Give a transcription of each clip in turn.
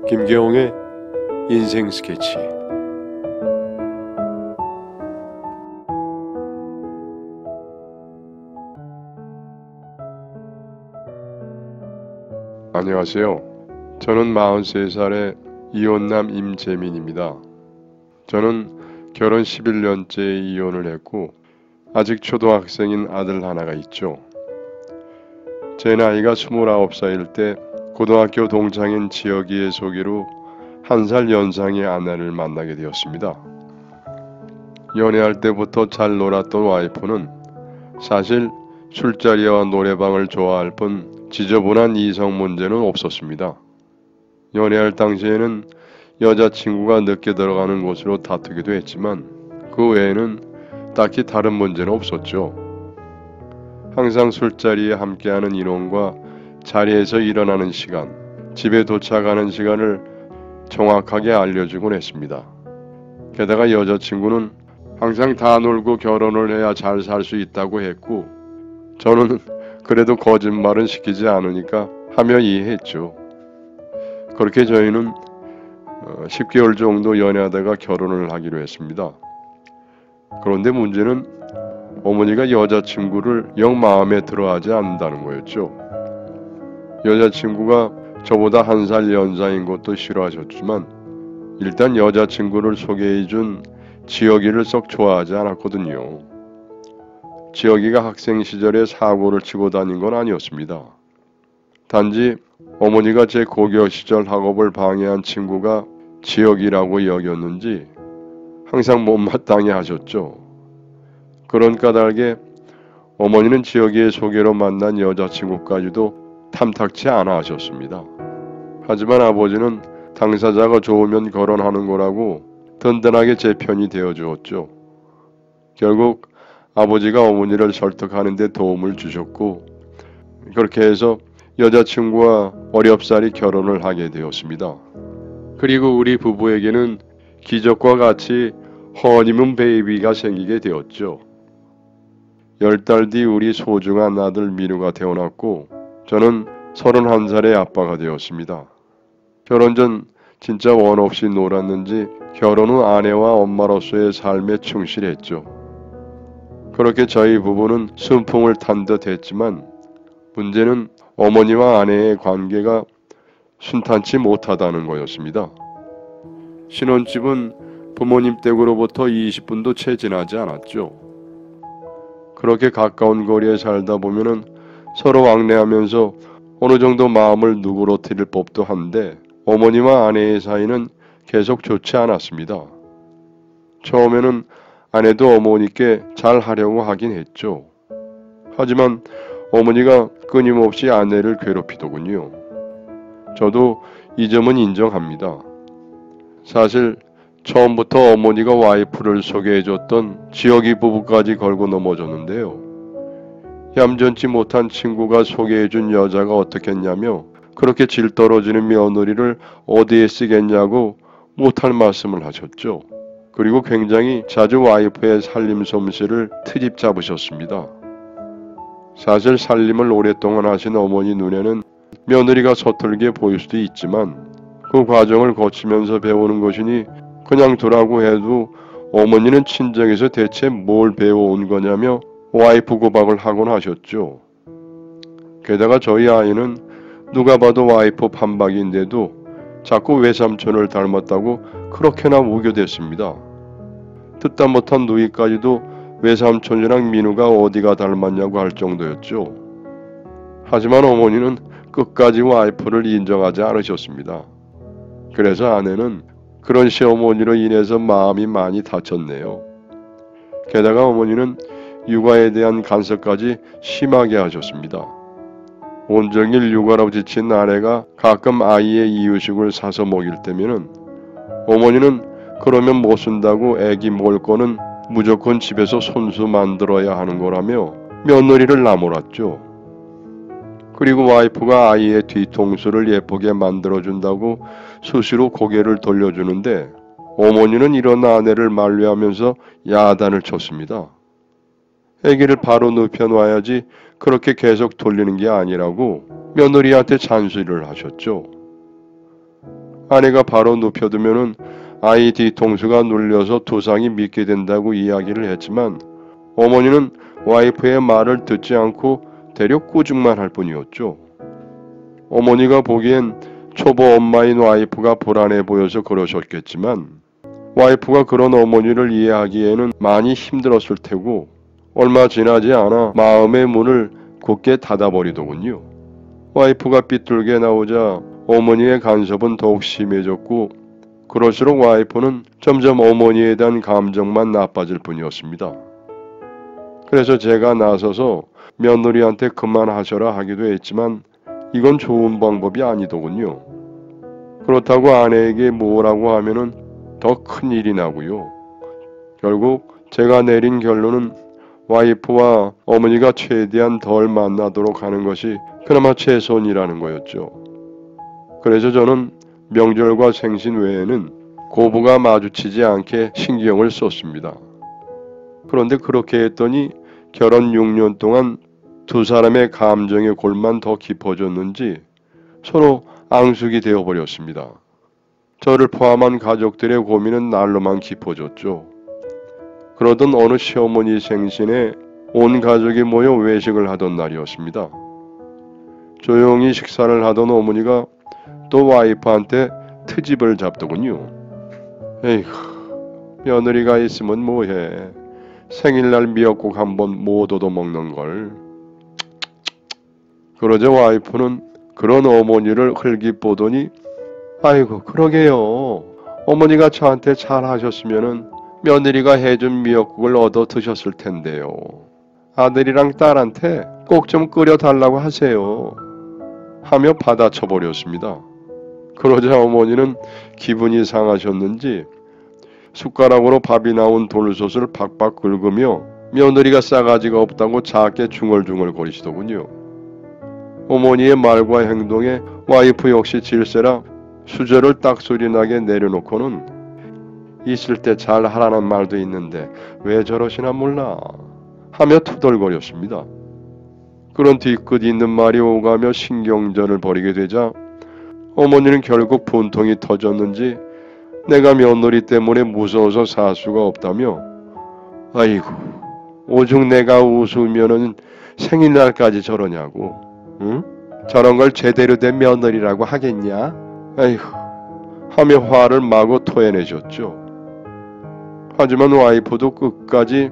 김계홍의 인생 스케치. 안녕하세요. 저는 43살의 이혼남 임재민입니다. 저는 결혼 11년째 이혼을 했고 아직 초등학생인 아들 하나가 있죠. 제 나이가 29살일 때 고등학교 동창인 지혁이의 소개로 1살 연상의 아내를 만나게 되었습니다. 연애할 때부터 잘 놀았던 와이프는 사실 술자리와 노래방을 좋아할 뿐 지저분한 이성 문제는 없었습니다. 연애할 당시에는 여자친구가 늦게 들어가는 곳으로 다투기도 했지만 그 외에는 딱히 다른 문제는 없었죠. 항상 술자리에 함께하는 인원과 자리에서 일어나는 시간, 집에 도착하는 시간을 정확하게 알려주곤 했습니다. 게다가 여자친구는 항상 다 놀고 결혼을 해야 잘 살 수 있다고 했고 저는 그래도 거짓말은 시키지 않으니까 하며 이해했죠. 그렇게 저희는 10개월 정도 연애하다가 결혼을 하기로 했습니다. 그런데 문제는 어머니가 여자친구를 영 마음에 들어하지 않는다는 거였죠. 여자친구가 저보다 1살 연상인 것도 싫어하셨지만 일단 여자친구를 소개해준 지혁이를 썩 좋아하지 않았거든요. 지혁이가 학생 시절에 사고를 치고 다닌 건 아니었습니다. 단지 어머니가 제 고교 시절 학업을 방해한 친구가 지혁이라고 여겼는지 항상 못마땅해 하셨죠. 그런 까닭에 어머니는 지혁이의 소개로 만난 여자친구까지도 탐탁치 않아 하셨습니다. 하지만 아버지는 당사자가 좋으면 결혼하는 거라고 든든하게 제 편이 되어 주었죠. 결국 아버지가 어머니를 설득하는 데 도움을 주셨고 그렇게 해서 여자친구와 어렵사리 결혼을 하게 되었습니다. 그리고 우리 부부에게는 기적과 같이 허니문 베이비가 생기게 되었죠. 10달 뒤 우리 소중한 아들 민우가 태어났고 저는 31살의 아빠가 되었습니다. 결혼 전 진짜 원 없이 놀았는지 결혼 후 아내와 엄마로서의 삶에 충실했죠. 그렇게 저희 부부는 순풍을 탄 듯 했지만 문제는 어머니와 아내의 관계가 순탄치 못하다는 거였습니다. 신혼집은 부모님 댁으로부터 20분도 채 지나지 않았죠. 그렇게 가까운 거리에 살다 보면은 서로 왕래하면서 어느 정도 마음을 누그러뜨릴 법도 한데 어머니와 아내의 사이는 계속 좋지 않았습니다. 처음에는 아내도 어머니께 잘 하려고 하긴 했죠. 하지만 어머니가 끊임없이 아내를 괴롭히더군요. 저도 이 점은 인정합니다. 사실 처음부터 어머니가 와이프를 소개해줬던 지혁이 부부까지 걸고 넘어졌는데요. 얌전치 못한 친구가 소개해준 여자가 어떻겠냐며 그렇게 질 떨어지는 며느리를 어디에 쓰겠냐고 못할 말씀을 하셨죠. 그리고 굉장히 자주 와이프의 살림 솜씨를 트집 잡으셨습니다. 사실 살림을 오랫동안 하신 어머니 눈에는 며느리가 서툴게 보일 수도 있지만 그 과정을 거치면서 배우는 것이니 그냥 두라고 해도 어머니는 친정에서 대체 뭘 배워온 거냐며 와이프 구박을 하곤 하셨죠. 게다가 저희 아이는 누가 봐도 와이프 판박인데도 자꾸 외삼촌을 닮았다고 그렇게나 우겨댔습니다. 듣다 못한 누이까지도 외삼촌이랑 민우가 어디가 닮았냐고 할 정도였죠. 하지만 어머니는 끝까지 와이프를 인정하지 않으셨습니다. 그래서 아내는 그런 시어머니로 인해서 마음이 많이 다쳤네요. 게다가 어머니는 육아에 대한 간섭까지 심하게 하셨습니다. 온종일 육아로 지친 아내가 가끔 아이의 이유식을 사서 먹일 때면은 어머니는 그러면 못 쓴다고 애기 먹을 거는 무조건 집에서 손수 만들어야 하는 거라며 며느리를 나몰았죠. 그리고 와이프가 아이의 뒤통수를 예쁘게 만들어준다고 수시로 고개를 돌려주는데 어머니는 이런 아내를 만류하면서 야단을 쳤습니다. 아기를 바로 눕혀놔야지 그렇게 계속 돌리는 게 아니라고 며느리한테 잔소리를 하셨죠. 아내가 바로 눕혀두면은 아이 뒤통수가 눌려서 두상이 믿게 된다고 이야기를 했지만 어머니는 와이프의 말을 듣지 않고 대려 꾸중만 할 뿐이었죠. 어머니가 보기엔 초보 엄마인 와이프가 불안해 보여서 그러셨겠지만 와이프가 그런 어머니를 이해하기에는 많이 힘들었을 테고 얼마 지나지 않아 마음의 문을 굳게 닫아버리더군요. 와이프가 삐뚤게 나오자 어머니의 간섭은 더욱 심해졌고 그럴수록 와이프는 점점 어머니에 대한 감정만 나빠질 뿐이었습니다. 그래서 제가 나서서 며느리한테 그만하셔라 하기도 했지만 이건 좋은 방법이 아니더군요. 그렇다고 아내에게 뭐라고 하면은 더 큰일이 나고요. 결국 제가 내린 결론은 와이프와 어머니가 최대한 덜 만나도록 하는 것이 그나마 최선이라는 거였죠. 그래서 저는 명절과 생신 외에는 고부가 마주치지 않게 신경을 썼습니다. 그런데 그렇게 했더니 결혼 6년 동안 두 사람의 감정의 골만 더 깊어졌는지 서로 앙숙이 되어버렸습니다. 저를 포함한 가족들의 고민은 날로만 깊어졌죠. 그러던 어느 시어머니 생신에 온 가족이 모여 외식을 하던 날이었습니다. 조용히 식사를 하던 어머니가 또 와이프한테 트집을 잡더군요. 에이구, 며느리가 있으면 뭐해. 생일날 미역국 한번 못 얻어먹는걸. 그러자 와이프는 그런 어머니를 흘깃보더니 아이고 그러게요. 어머니가 저한테 잘하셨으면은 며느리가 해준 미역국을 얻어 드셨을 텐데요. 아들이랑 딸한테 꼭 좀 끓여달라고 하세요. 하며 받아쳐버렸습니다. 그러자 어머니는 기분이 상하셨는지 숟가락으로 밥이 나온 돌솥을 박박 긁으며 며느리가 싸가지가 없다고 작게 중얼중얼 거리시더군요. 어머니의 말과 행동에 와이프 역시 질세라 수저를 딱소리나게 내려놓고는 있을 때 잘 하라는 말도 있는데 왜 저러시나 몰라 하며 투덜거렸습니다. 그런 뒤끝 있는 말이 오가며 신경전을 벌이게 되자 어머니는 결국 분통이 터졌는지 내가 며느리 때문에 무서워서 살 수가 없다며 아이고 오죽 내가 웃으면은 생일날까지 저러냐고 응? 저런 걸 제대로 된 며느리라고 하겠냐? 아이고 하며 화를 마구 토해내셨죠. 하지만 와이프도 끝까지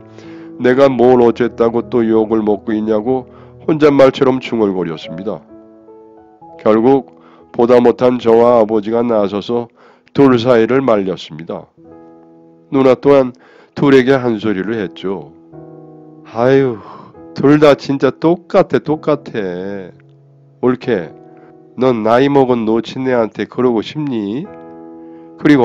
내가 뭘 어쨌다고 또 욕을 먹고 있냐고 혼잣말처럼 중얼거렸습니다. 결국 보다 못한 저와 아버지가 나서서 둘 사이를 말렸습니다. 누나 또한 둘에게 한 소리를 했죠. 아유, 둘 다 진짜 똑같아. 옳게, 넌 나이 먹은 노친네한테 그러고 싶니? 그리고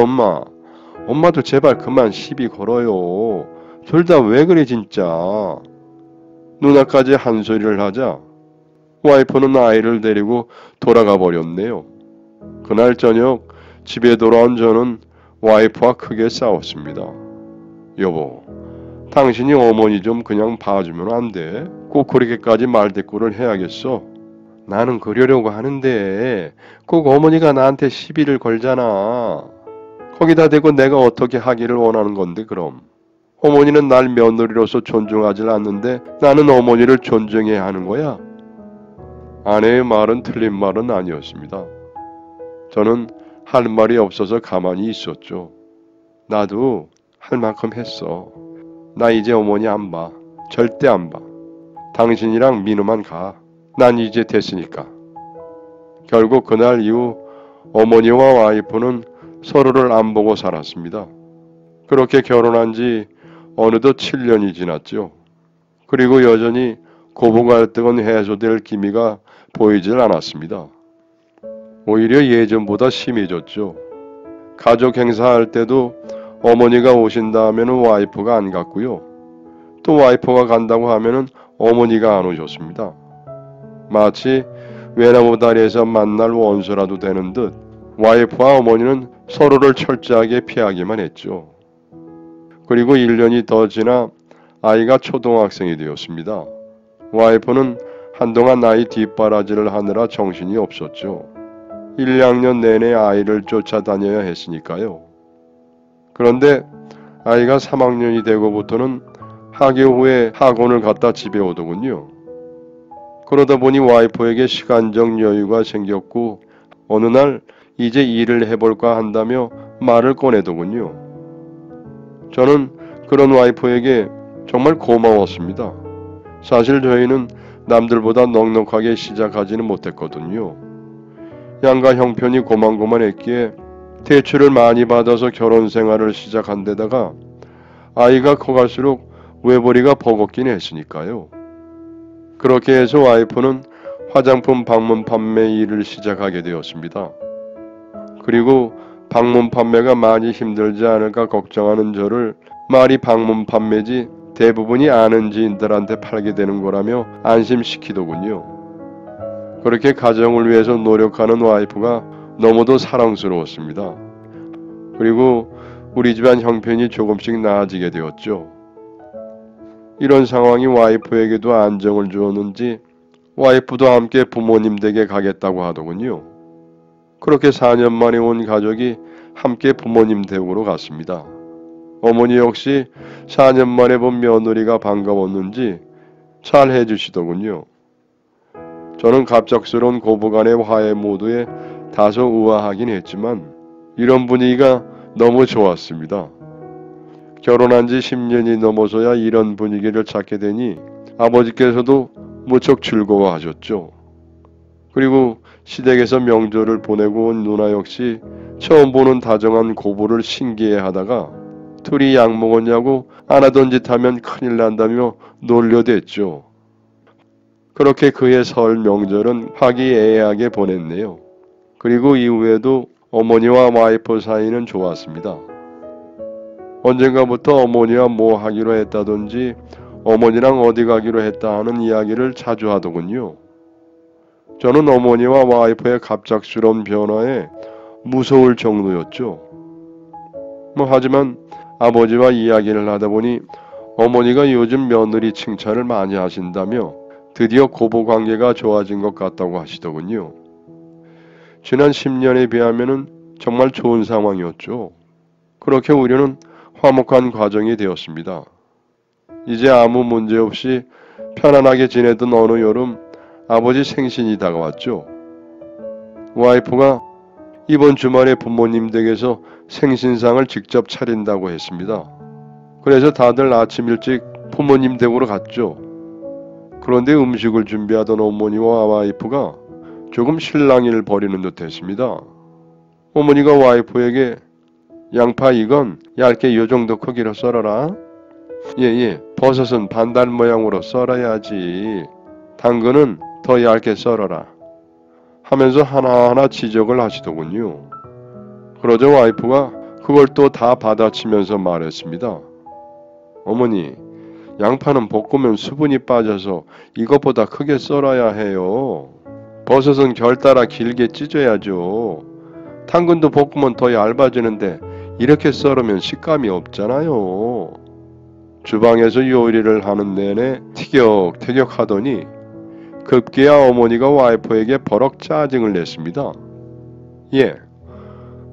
엄마도 제발 그만 시비 걸어요. 둘 다 왜 그래 진짜. 누나까지 한 소리를 하자 와이프는 아이를 데리고 돌아가 버렸네요. 그날 저녁 집에 돌아온 저는 와이프와 크게 싸웠습니다. 여보, 당신이 어머니 좀 그냥 봐주면 안 돼? 꼭 그렇게까지 말대꾸를 해야겠어? 나는 그러려고 하는데 꼭 어머니가 나한테 시비를 걸잖아. 거기다 대고 내가 어떻게 하기를 원하는 건데 그럼. 어머니는 날 며느리로서 존중하지 않는데 나는 어머니를 존중해야 하는 거야? 아내의 말은 틀린 말은 아니었습니다. 저는 할 말이 없어서 가만히 있었죠. 나도 할 만큼 했어. 나 이제 어머니 안 봐. 절대 안 봐. 당신이랑 민우만 가. 난 이제 됐으니까. 결국 그날 이후 어머니와 와이프는 서로를 안 보고 살았습니다. 그렇게 결혼한 지 어느덧 7년이 지났죠. 그리고 여전히 고부 갈등은 해소될 기미가 보이질 않았습니다. 오히려 예전보다 심해졌죠. 가족 행사할 때도 어머니가 오신다 하면은 와이프가 안 갔고요. 또 와이프가 간다고 하면은 어머니가 안 오셨습니다. 마치 외나무 다리에서 만날 원수라도 되는 듯 와이프와 어머니는 서로를 철저하게 피하기만 했죠. 그리고 1년이 더 지나 아이가 초등학생이 되었습니다. 와이프는 한동안 아이 뒷바라지를 하느라 정신이 없었죠. 1, 2학년 내내 아이를 쫓아다녀야 했으니까요. 그런데 아이가 3학년이 되고부터는 학교 후에 학원을 갔다 집에 오더군요. 그러다 보니 와이프에게 시간적 여유가 생겼고 어느 날 이제 일을 해볼까 한다며 말을 꺼내더군요. 저는 그런 와이프에게 정말 고마웠습니다. 사실 저희는 남들보다 넉넉하게 시작하지는 못했거든요. 양가 형편이 고만고만했기에 대출을 많이 받아서 결혼 생활을 시작한 데다가 아이가 커갈수록 외벌이가 버겁긴 했으니까요. 그렇게 해서 와이프는 화장품 방문 판매 일을 시작하게 되었습니다. 그리고 방문 판매가 많이 힘들지 않을까 걱정하는 저를 말이 방문 판매지 대부분이 아는 지인들한테 팔게 되는 거라며 안심시키더군요. 그렇게 가정을 위해서 노력하는 와이프가 너무도 사랑스러웠습니다. 그리고 우리 집안 형편이 조금씩 나아지게 되었죠. 이런 상황이 와이프에게도 안정을 주었는지 와이프도 함께 부모님 댁에 가겠다고 하더군요. 그렇게 4년 만에 온 가족이 함께 부모님 댁으로 갔습니다. 어머니 역시 4년 만에 본 며느리가 반가웠는지 잘 해주시더군요. 저는 갑작스러운 고부간의 화해 모드에 다소 의아하긴 했지만 이런 분위기가 너무 좋았습니다. 결혼한 지 10년이 넘어서야 이런 분위기를 찾게 되니 아버지께서도 무척 즐거워하셨죠. 그리고 시댁에서 명절을 보내고 온 누나 역시 처음 보는 다정한 고부를 신기해하다가 둘이 약 먹었냐고 안 하던 짓 하면 큰일 난다며 놀려댔죠. 그렇게 그의 설 명절은 화기애애하게 보냈네요. 그리고 이후에도 어머니와 와이프 사이는 좋았습니다. 언젠가부터 어머니와 뭐 하기로 했다든지 어머니랑 어디 가기로 했다 하는 이야기를 자주 하더군요. 저는 어머니와 와이프의 갑작스러운 변화에 무서울 정도였죠. 하지만 아버지와 이야기를 하다 보니 어머니가 요즘 며느리 칭찬을 많이 하신다며 드디어 고부관계가 좋아진 것 같다고 하시더군요. 지난 10년에 비하면 정말 좋은 상황이었죠. 그렇게 우리는 화목한 과정이 되었습니다. 이제 아무 문제 없이 편안하게 지내던 어느 여름 아버지 생신이 다가왔죠. 와이프가 이번 주말에 부모님 댁에서 생신상을 직접 차린다고 했습니다. 그래서 다들 아침 일찍 부모님 댁으로 갔죠. 그런데 음식을 준비하던 어머니와 와이프가 조금 실랑이를 벌이는 듯 했습니다. 어머니가 와이프에게 양파 이건 얇게 요 정도 크기로 썰어라. 예, 버섯은 반달 모양으로 썰어야지. 당근은 더 얇게 썰어라. 하면서 하나하나 지적을 하시더군요. 그러자 와이프가 그걸 또 다 받아치면서 말했습니다. 어머니, 양파는 볶으면 수분이 빠져서 이것보다 크게 썰어야 해요. 버섯은 결 따라 길게 찢어야죠. 당근도 볶으면 더 얇아지는데 이렇게 썰으면 식감이 없잖아요. 주방에서 요리를 하는 내내 티격태격 하더니 급기야 어머니가 와이프에게 버럭 짜증을 냈습니다. 예,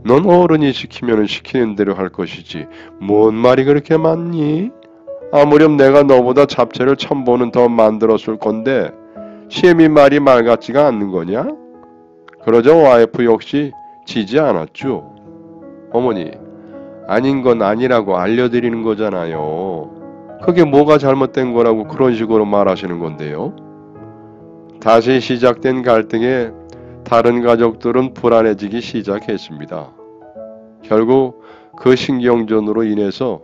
넌 어른이 시키면 시키는 대로 할 것이지 뭔 말이 그렇게 많니? 아무렴 내가 너보다 잡채를 1000번은 더 만들었을 건데 시애미 말이 말 같지가 않는 거냐? 그러자 와이프 역시 지지 않았죠. 어머니, 아닌 건 아니라고 알려드리는 거잖아요. 그게 뭐가 잘못된 거라고 그런 식으로 말하시는 건데요. 다시 시작된 갈등에 다른 가족들은 불안해지기 시작했습니다. 결국 그 신경전으로 인해서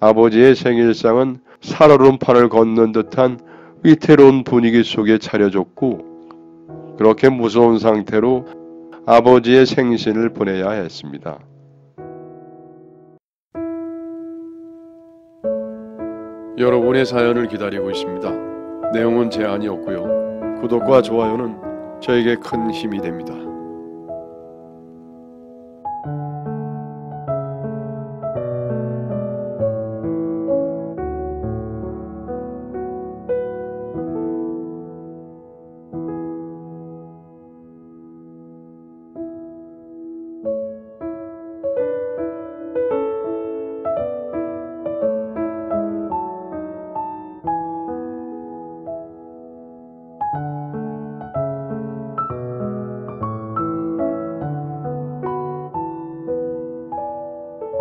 아버지의 생일상은 살얼음판을 걷는 듯한 위태로운 분위기 속에 차려졌고 그렇게 무서운 상태로 아버지의 생신을 보내야 했습니다. 여러분의 사연을 기다리고 있습니다. 내용은 제한이 없고요. 구독과 좋아요는 저에게 큰 힘이 됩니다.